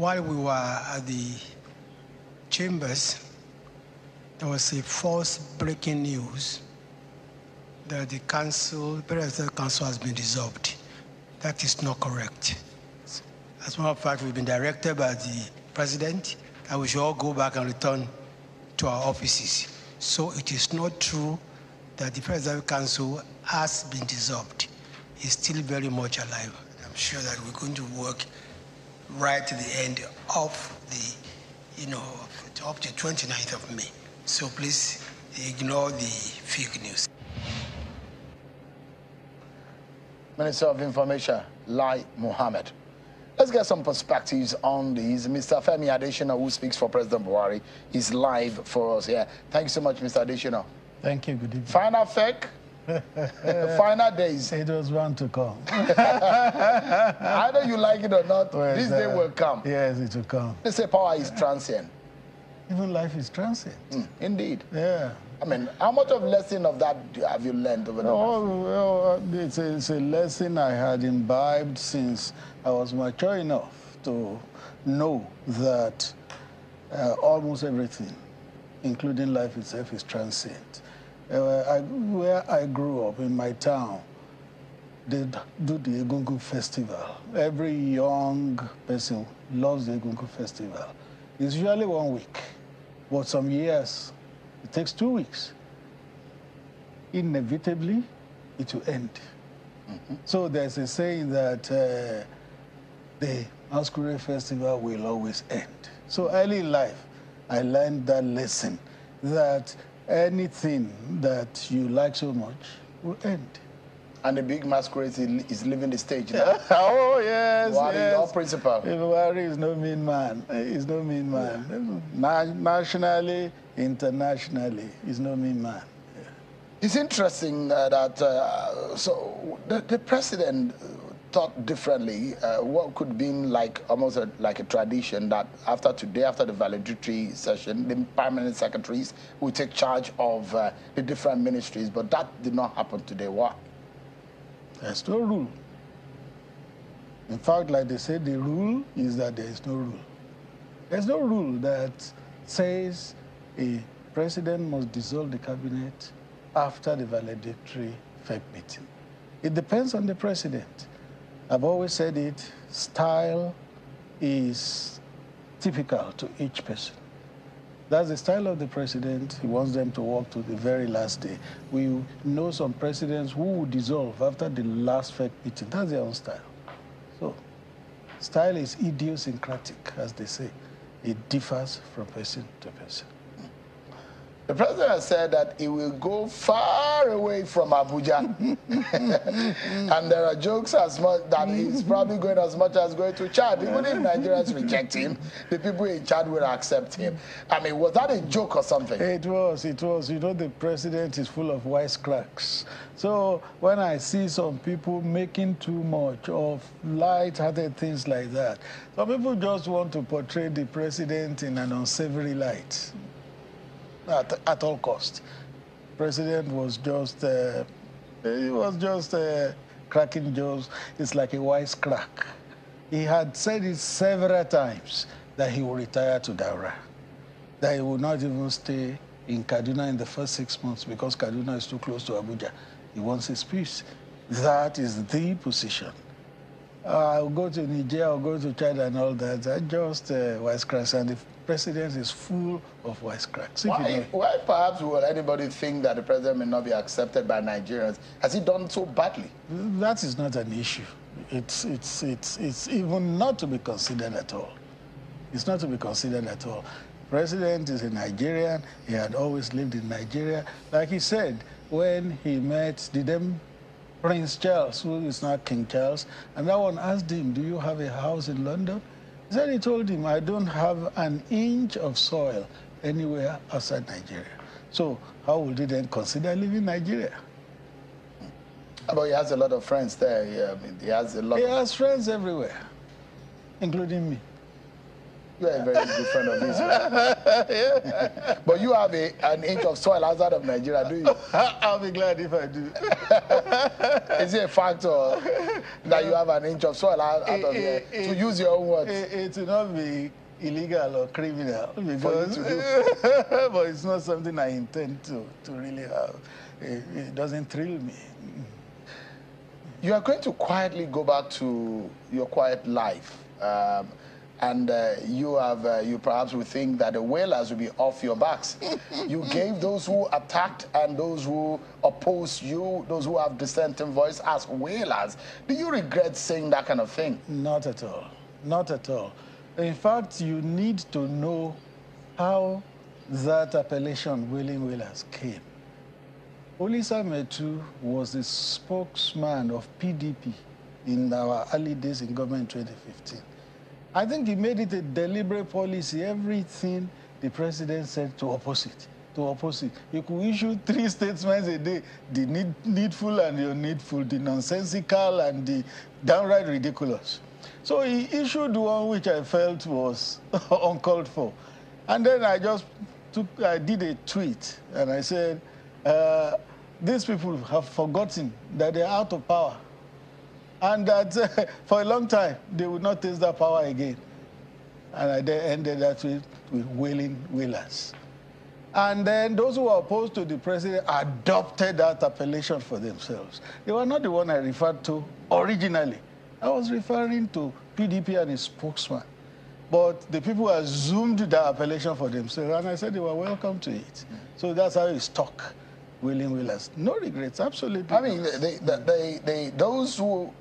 while we were at the chambers, there was a false breaking news that the presidential council has been dissolved. That is not correct. As a matter of fact, we've been directed by the president that we should all go back and return to our offices. So it is not true that the presidential council has been dissolved. It's still very much alive. I'm sure that we're going to work right to the end of the, up to 29th of May. So please ignore the fake news. Minister of Information, Lai Mohammed. Let's get some perspectives on these. Mr. Femi Adesina, who speaks for President Buhari, is live for us here. Thank you so much, Mr. Adesina. Thank you. Good evening. Final fake? Final days. It was bound to come. Either you like it or not, well, this day will come. Yes, it will come. They say power is transient. Even life is transient. Indeed. Yeah. I mean, how much of lesson of that have you learned over the past? Well, it's a lesson I had imbibed since I was mature enough to know that almost everything, including life itself, is transient. Where I grew up, in my town, they do the Egungun Festival. Every young person loves the Egungun Festival. It's usually 1 week, but some years, it takes 2 weeks. Inevitably, it will end. So there's a saying that the Masquerade Festival will always end. So early in life, I learned that lesson, that anything that you like so much will end. And the big masquerade is leaving the stage now. Oh, yes, Buhari, yes. your principal. Buhari is no mean man. He's no mean man. Nationally, internationally, he's no mean man. Yeah. It's interesting that so the president thought differently. What could be like almost like a tradition that after today, after the valedictory session, the permanent secretaries will take charge of the different ministries, but that did not happen today. Why? There's no rule. In fact, like they say, the rule is that there is no rule. There's no rule that says a president must dissolve the cabinet after the valedictory FEC meeting. It depends on the president. I've always said it, style is typical to each person. That's the style of the president. He wants them to work to the very last day. We know some presidents who will dissolve after the last FEC meeting. That's their own style. So, style is idiosyncratic, as they say. It differs from person to person. The president has said that he will go far away from Abuja. And there are jokes as much that he's probably going as much as going to Chad. Even if Nigerians reject him, the people in Chad will accept him. I mean, was that a joke or something? It was. You know, the president is full of wisecracks. So when I see some people making too much of light-hearted things like that, some people just want to portray the president in an unsavory light. At all costs. President was just, cracking jokes. It's like a wisecrack. He had said it several times that he will retire to Daura, that he will not even stay in Kaduna in the first 6 months because Kaduna is too close to Abuja. He wants his peace. That is the position. I'll go to Nigeria, I'll go to Chad and all that. That's just wisecracks, and the president is full of wisecracks. Why perhaps will anybody think that the president may not be accepted by Nigerians? Has he done so badly? That is not an issue. It's even not to be considered at all. It's not to be considered at all. President is a Nigerian. He had always lived in Nigeria. Like he said, when he met Prince Charles, who is now King Charles, and that one asked him, do you have a house in London? He said he told him, I don't have an inch of soil anywhere outside Nigeria. So how would he then consider living in Nigeria? But he has a lot of friends there. Yeah, I mean, he has friends everywhere, including me. You are a very good friend of Israel. But you have an inch of soil outside of Nigeria, do you? I'll be glad if I do. Is it a factor that you have an inch of soil out of here? To use your own words. It will not be illegal or criminal because, but it's not something I intend to really have. It doesn't thrill me. You are going to quietly go back to your quiet life. And you perhaps would think that the whalers will be off your backs. You gave those who attacked and those who opposed you, those who have dissenting voice as whalers. Do you regret saying that kind of thing? Not at all. Not at all. In fact, you need to know how that appellation, whaling whalers, came. Olisa Metu was the spokesman of PDP in our early days in government in 2015. I think he made it a deliberate policy. Everything the president said to oppose it, to oppose it. He could issue 3 statements a day, the needful and the unneedful, the nonsensical and the downright ridiculous. So he issued one which I felt was uncalled for. And then I did a tweet and I said, these people have forgotten that they're out of power. And that for a long time, they would not taste that power again. And I then ended that with whaling whalers. And then those who were opposed to the president adopted that appellation for themselves. They were not the one I referred to originally. I was referring to PDP and his spokesman. But the people assumed that appellation for themselves, and I said they were welcome to it. So that's how it stuck. Whaling whalers. No regrets, absolutely. I mean, those who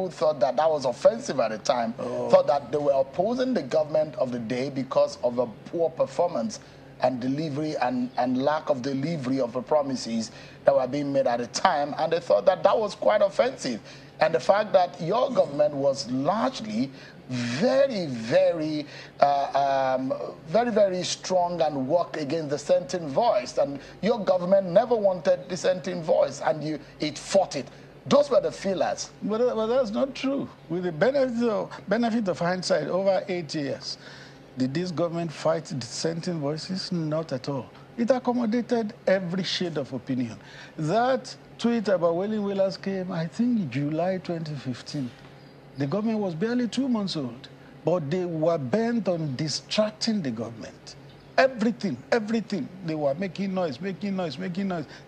thought that was offensive at the time thought that they were opposing the government of the day because of a poor performance and delivery and lack of delivery of the promises that were being made at the time, and they thought that was quite offensive. And the fact that your government was largely very strong and worked against dissenting voice, and your government never wanted dissenting voice, and it fought it. Those were the feelers. But that's not true. With the benefit of hindsight, over 8 years, did this government fight dissenting voices? Not at all. It accommodated every shade of opinion. That tweet about whaling whalers came, I think, July 2015. The government was barely 2 months old, but they were bent on distracting the government. Everything. They were making noise.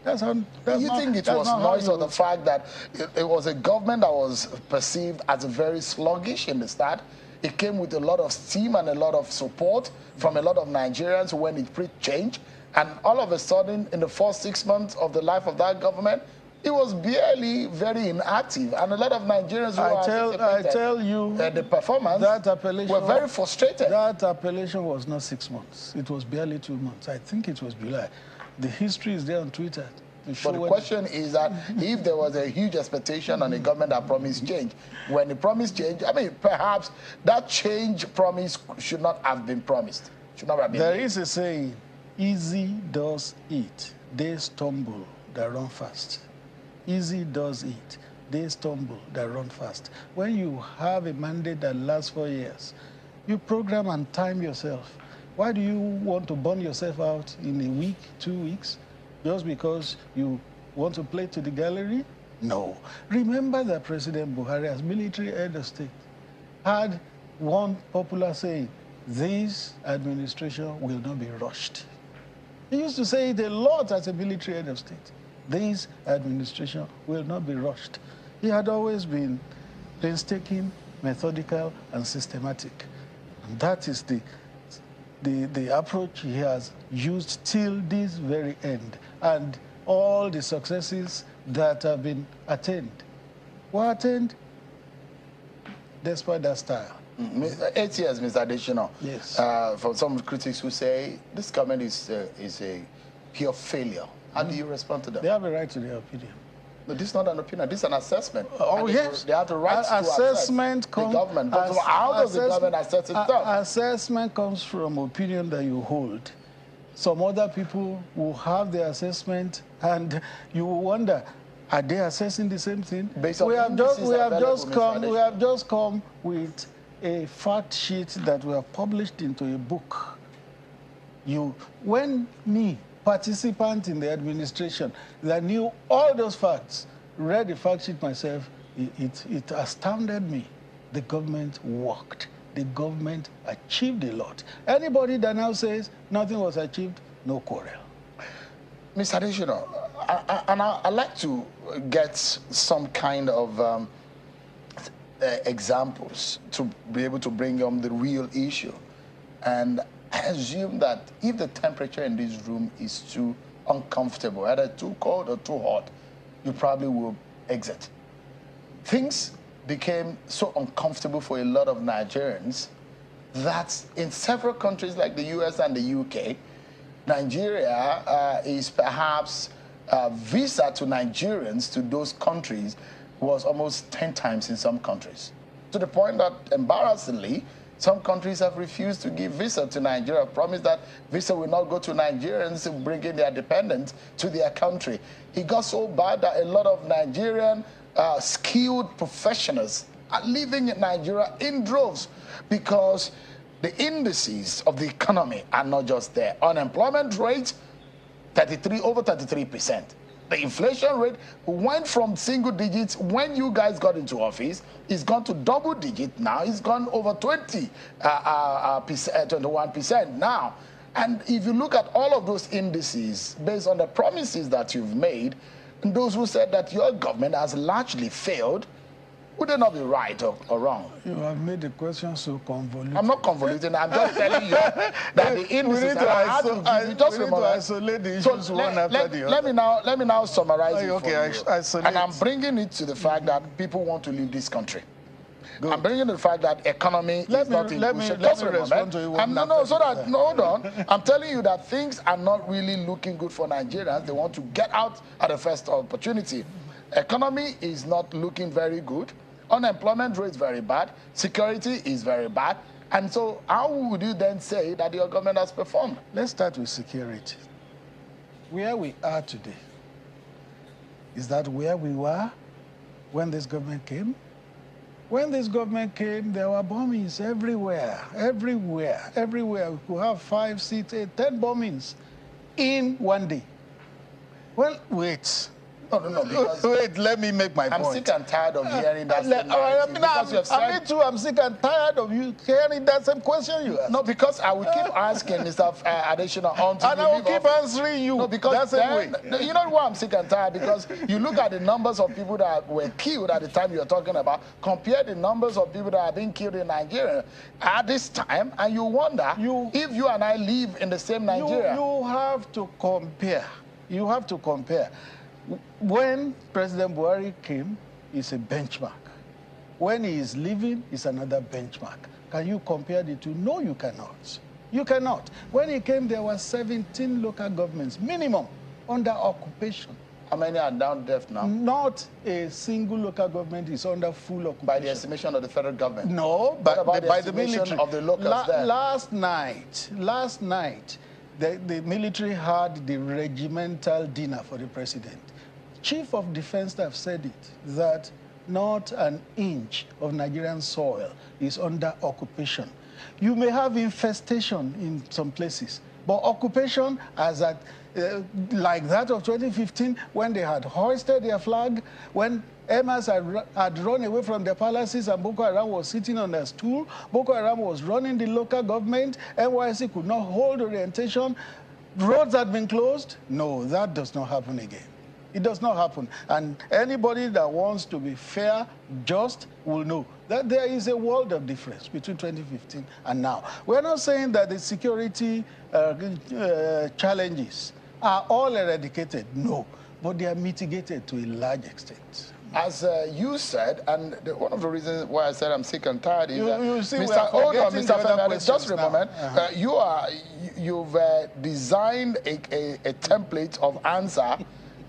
That's how. You think it was noise or the fact that it was a government that was perceived as very sluggish in the start? It came with a lot of steam and a lot of support from a lot of Nigerians when it preached change. And all of a sudden, in the first 6 months of the life of that government, it was barely very inactive. And a lot of Nigerians who I tell you, the performance that appellation were very frustrated. That appellation was not 6 months. It was barely 2 months. I think it was July. The history is there on Twitter. But the question is that if there was a huge expectation on a government that promised change, when the promise changed, I mean, perhaps that change promise should not have been promised. Should not have been. There is a saying, easy does it, they stumble that run fast. Easy does it, they stumble that run fast. When you have a mandate that lasts 4 years, you program and time yourself. Why do you want to burn yourself out in a week, 2 weeks? Just because you want to play to the gallery? No. Remember that President Buhari, as military head of state, had one popular saying, this administration will not be rushed. He used to say it a lot as a military head of state. This administration will not be rushed. He had always been painstaking, methodical, and systematic. And that is the approach he has used till this very end. And all the successes that have been attained were attained despite that style. 8 years, Mr. Additional. Yes. For some critics who say this government is a pure failure. How do you respond to that? They have a right to their opinion. No, this is not an opinion. This is an assessment. Oh, yes. They have the right to assess the government. But how does the government assess itself? Assessment comes from opinion that you hold. Some other people will have their assessment, and you will wonder, are they assessing the same thing? Based on we have just come with a fact sheet that we have published into a book, when me, participant in the administration, that knew all those facts, read the fact sheet myself, it astounded me. The government worked. The government achieved a lot. Anybody that now says nothing was achieved, no quarrel. Mr. Adesina, I'd like to get some kind of examples to be able to bring on the real issue. And I assume that if the temperature in this room is too uncomfortable, either too cold or too hot, you probably will exit. Things became so uncomfortable for a lot of Nigerians that in several countries like the US and the UK, Nigeria is perhaps visa to Nigerians to those countries was almost 10 times in some countries. To the point that, embarrassingly, some countries have refused to give visa to Nigeria, promised that visa will not go to Nigerians to bring in their dependents to their country. It got so bad that a lot of Nigerian skilled professionals are living in Nigeria in droves because the indices of the economy are not just there. Unemployment rate, over 33%. The inflation rate went from single digits when you guys got into office. It's gone to double digit now. It's gone over 21% now. And if you look at all of those indices, based on the promises that you've made, and those who said that your government has largely failed, would it not be right or wrong? You have made the question so convoluted. I'm not convoluting. I'm just telling you that the indices are hard to give you. Just remember, isolate the issues one after the other. Let me now summarize it okay, for you. Isolate. And I'm bringing it to the fact that people want to leave this country. Good. I'm bringing the fact that economy is not in good shape. Just respond to you. Hold on. I'm telling you that things are not really looking good for Nigerians. They want to get out at the first opportunity. Economy is not looking very good. Unemployment rate is very bad. Security is very bad. And so how would you then say that your government has performed? Let's start with security. Where we are today, is that where we were when this government came? When this government came, there were bombings everywhere. We could have 5, 6, 8, 10 bombings in one day. Well, wait. No, because wait, let me make my point. I'm sick and tired of hearing that I'm sick and tired of you hearing that same question you asked. No, because I will keep asking Mr. Adesina until and I will keep answering you. No, because then, you know why I'm sick and tired? Because you look at the numbers of people that were killed at the time you're talking about, compare the numbers of people that are being killed in Nigeria at this time, and you wonder if you and I live in the same Nigeria. You have to compare. You have to compare. When President Buhari came, it's a benchmark. When he is leaving, it's another benchmark. Can you compare the two? No, you cannot. You cannot. When he came, there were 17 local governments, minimum, under occupation. How many are down deaf now? Not a single local government is under full occupation. By the estimation of the federal government? No, by the military. Of the locals there? Last night, the military had the regimental dinner for the president. Chief of Defense Staff said it, that not an inch of Nigerian soil is under occupation. You may have infestation in some places, but occupation as at, like that of 2015, when they had hoisted their flag, when Emas had run away from their palaces and Boko Haram was sitting on their stool, Boko Haram was running the local government, NYC could not hold orientation, roads had been closed. No, that does not happen again. It does not happen. And anybody that wants to be fair, just, will know that there is a world of difference between 2015 and now. We're not saying that the security challenges are all eradicated. No, but they are mitigated to a large extent. As you said, and one of the reasons why I said I'm sick and tired is you see, Mr. Fernandez, just a moment. You've designed a template of answer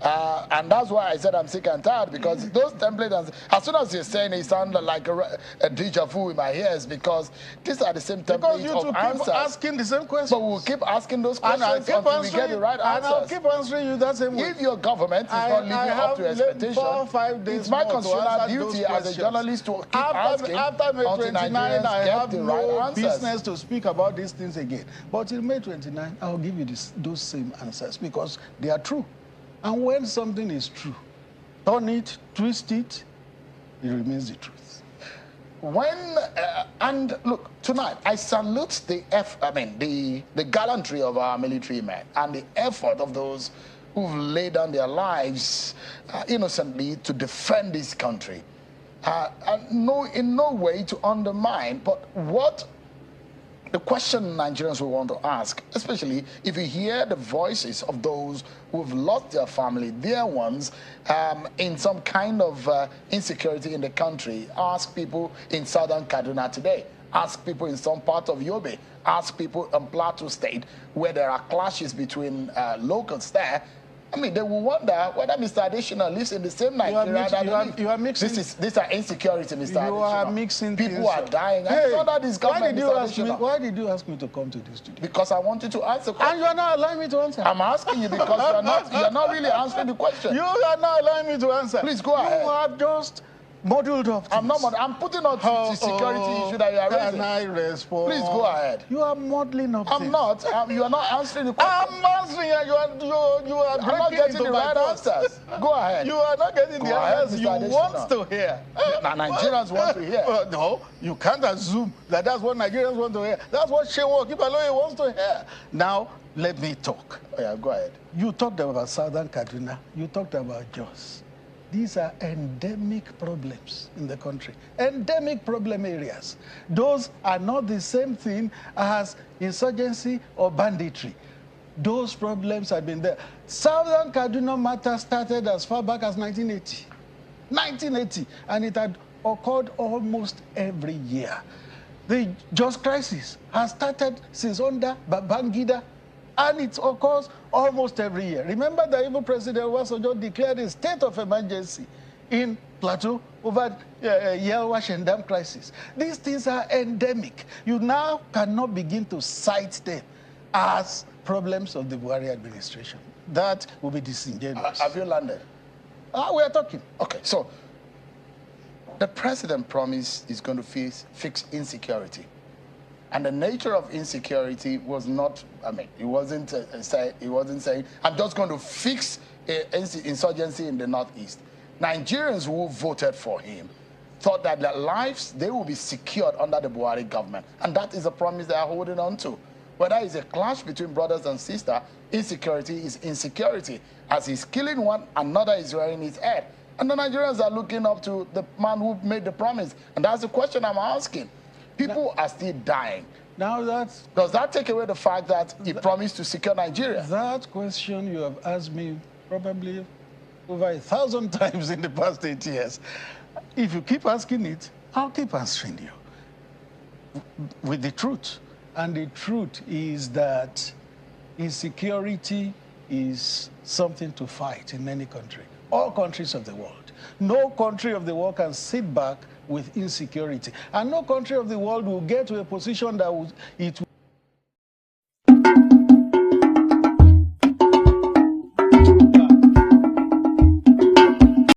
And that's why I said I'm sick and tired, because those templates, as soon as you're saying it, sound like a deja vu in my ears, because these are the same templates of answers. Keep asking the same questions. But we'll keep asking those questions until we get the right answers. And I'll keep answering you that same way. If your government is not living up to expectation, 4 or 5 days it's my constitutional duty as a journalist to keep asking after May 29, I have the right no answers. business to speak about these things again. But in May 29, I'll give you those same answers, because they are true. And when something is true, turn it, twist it, it remains the truth. And look, tonight I salute the gallantry of our military men and the effort of those who've laid down their lives innocently to defend this country. And in no way to undermine, but what the question Nigerians will want to ask, especially if you hear the voices of those who've lost their family, their ones, in some kind of insecurity in the country. Ask people in southern Kaduna today. Ask people in some part of Yobe. Ask people in Plateau State, where there are clashes between locals there. I mean, they will wonder whether Mr. Additional lives in the same Nigeria. You are mixing. These are insecurity, Mr. Additional. You are mixing people things. Are dying. Hey, why did you ask me to come to this studio? Because I wanted to answer. And you are not allowing me to answer. I'm asking you because you are not really answering the question. You are not allowing me to answer. Please go ahead. You have just muddled up things. I'm putting out the security issue that you are raising. Can I respond? Please go ahead. You are muddling up things. I'm not. You are not answering the question. I'm answering and you are I'm not getting the right answers. Go ahead. You are not getting the answers you want to hear. Now, Nigerians want to hear. No, you can't assume that that's what Nigerians want to hear. That's what Shewo Kibaloye wants to hear. Now, let me talk. Oh, yeah, go ahead. You talked about Southern Kaduna. You talked about Jos. These are endemic problems in the country, endemic problem areas. Those are not the same thing as insurgency or banditry. Those problems have been there. Southern Kaduna matter started as far back as 1980. 1980, and it had occurred almost every year. The Jos crisis has started since under Babangida, and it occurs almost every year. Remember that even President Obasanjo declared a state of emergency in Plateau over Yelwash and Dam crisis. These things are endemic. You now cannot begin to cite them as problems of the Buhari administration. That will be disingenuous. Have you landed? We are talking. Okay, so the president promised he's going to fix insecurity. And the nature of insecurity was not, he wasn't saying, I'm just going to fix insurgency in the Northeast. Nigerians who voted for him thought that their lives, they will be secured under the Buhari government. And that is a promise they are holding on to. Whether it's a clash between brothers and sisters, insecurity is insecurity. As he's killing one, another is rearing his head. And the Nigerians are looking up to the man who made the promise. And that's the question I'm asking. People are still dying. Now does that take away the fact that he promised to secure Nigeria? That question you have asked me probably over 1,000 times in the past 8 years. If you keep asking it, I'll keep answering you with the truth. And the truth is that insecurity is something to fight in any country, all countries of the world. No country of the world can sit back with insecurity. And no country of the world will get to a position that it will